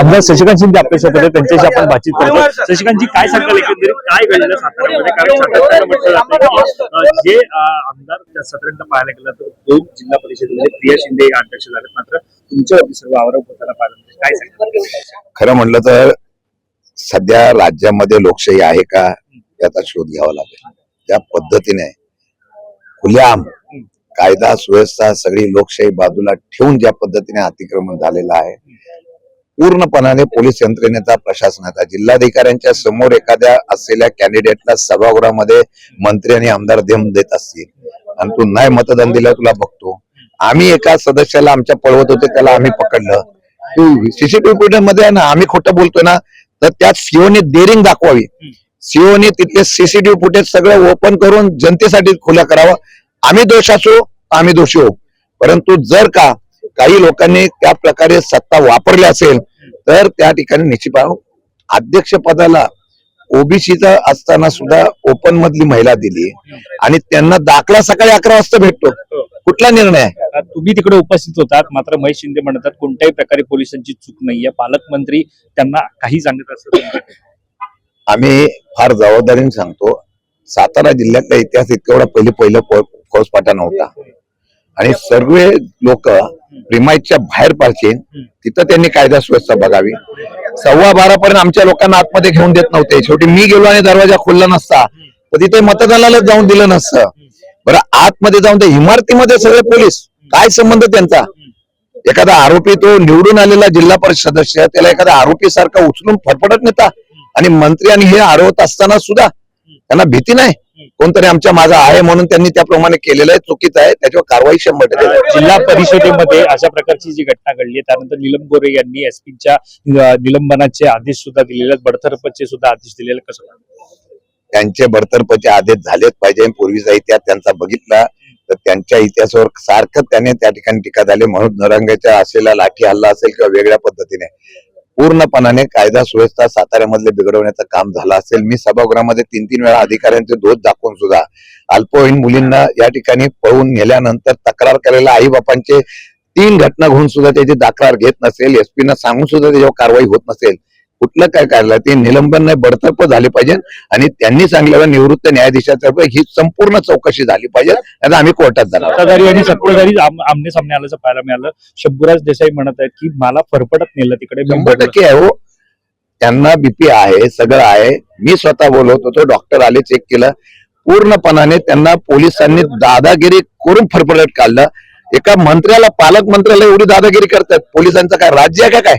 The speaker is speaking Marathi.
आमदार शशिकांत शिंदे आपल्यासोबत आहेत, त्यांच्याशी आपण बातचीत करतो. शशिकांतजी, काय सांगाल एकंदरीत काय घडलं साताऱ्यामध्ये? कारण साताऱ्याला म्हटलं जातं की जे आमदार साताऱ्याला पाहायला गेलं तर 2 जिल्हा परिषदेमध्ये प्रिया शिंदे अध्यक्ष झाले, मात्र तुमच्यावरती सर्व आरोप होताना पाहिलं. काय सांगाल? खरं म्हणलं तर सध्या राज्यामध्ये लोकशाही आहे का याचा शोध घ्यावा लागेल. त्या पद्धतीने खुलेआम कायदा सुव्यवस्था सगळी लोकशाही बाजूला ठेवून ज्या पद्धतीने अतिक्रमण झालेलं आहे, पूर्णपणाने पोलीस यंत्रणेचा, प्रशासनाचा, जिल्हाधिकाऱ्यांच्या समोर एखाद्या असलेल्या कॅन्डिडेटला सभागृहामध्ये मंत्री आणि आमदार देत असतील आणि तू नाही मतदान दिलं तुला बघतो. आम्ही एका सदस्याला आमच्या पळवत होते, त्याला आम्ही पकडलं. तू सीसीटीव्ही फुटेज मध्ये आहे ना, आम्ही खोटं बोलतो ना, तर त्यात सीओने डेअरिंग दाखवावी. सीओने तिथले सीसीटीव्ही फुटेज सगळं ओपन करून जनतेसाठी खुला करावा. आम्ही दोष असो, आम्ही दोषी हो, परंतु जर का काही लोकांनी त्या प्रकारे सत्ता वापरली असेल तर त्या ठिकाणी निश्चित अध्यक्ष पदाला ओबीसीचा असताना सुद्धा ओपन मधली महिला दिली आणि त्यांना दाखला सकाळी 11 वाजता भेटतो. कुठला निर्णय आहे? तुम्ही तिकडे उपस्थित होतात, मात्र महेश शिंदे म्हणतात कोणत्याही प्रकारे पोलिसांची चूक नाहीये, पालकमंत्री त्यांना काही सांगत असतात. आम्ही फार जबाबदारीने सांगतो, सातारा जिल्ह्यातला इतिहास इतका एवढा पहिलं फौजफाटा नव्हता आणि सर्व लोक प्रिमाईजच्या बाहेर पाडतील तिथं त्यांनी कायदा सुव्यवस्था बघावी. 12:15 पर्यंत आमच्या लोकांना आतमध्ये घेऊन देत नव्हते. शेवटी मी गेलो आणि दरवाजा खोलला नसता तर तिथे मतदानाला जाऊन दिलं नसतं. बरं, आतमध्ये जाऊन त्या इमारतीमध्ये सगळे पोलीस, काय संबंध त्यांचा? एखादा आरोपी, तो निवडून आलेला जिल्हा परिषद सदस्य, त्याला एखादा आरोपी सारखा उचलून फटफटत नेता आणि मंत्री आणि हे आरोप असताना सुद्धा त्यांना भीती नाही. कोणतरी आमच्या माझा आहे म्हणून त्यांनी त्याप्रमाणे केलेलं आहे, चुकीचं आहे, त्याच्यावर कारवाई 100%. जिल्हा परिषदेमध्ये अशा प्रकारची जी घटना घडली, त्यानंतर नीलम गोरे यांनी एसपीच्या निलंबनाचे आदेश सुद्धा दिलेले, बडतर्फचे सुद्धा आदेश दिलेले. कसं त्यांचे बडतर्फचे आदेश झालेच पाहिजे. पूर्वीचा इतिहास त्यांचा बघितला तर त्यांच्या इतिहासावर सारखं त्याने त्या ठिकाणी टीका झाली. म्हणून नरंगाच्या असलेला लाठी हल्ला असेल किंवा वेगळ्या पद्धतीने पूर्णपणाने कायदा सुव्यवस्था साताऱ्यामधले बिघडवण्याचं काम झालं असेल. मी सभागृहामध्ये 3-3 वेळा अधिकाऱ्यांचे दोष दाखवून सुद्धा अल्पवयीन मुलींना या ठिकाणी पळून नेल्यानंतर तक्रार करायला आई बापांचे 3 घटना घेऊन सुद्धा त्याची तक्रार घेत नसेल, एसपीना सांगून सुद्धा त्याच्यावर कारवाई होत नसेल, कुठलं काय काढलं ते निलंबन नाही, बडतर्फ झाले पाहिजे आणि त्यांनी सांगलेलं निवृत्त न्यायाधीशातर्फे ही संपूर्ण चौकशी झाली पाहिजे. आता आम्ही कोर्टात जाणार. सत्ताधारी आणि सत्ताधारी आमने सामने आल्याचं पाहायला मिळालं. शंभूराज देसाई म्हणत आहेत की मला फरफटत नेलं तिकडे. 100% आहे हो, त्यांना बीपी आहे, सगळं आहे. मी स्वतः बोलवत होतो, डॉक्टर आले, चेक केलं. पूर्णपणाने त्यांना पोलिसांनी दादागिरी करून फरफटत काढलं. एका मंत्र्याला, पालकमंत्र्याला एवढी दादागिरी करतात. पोलिसांचं काय राज्य आहे का काय?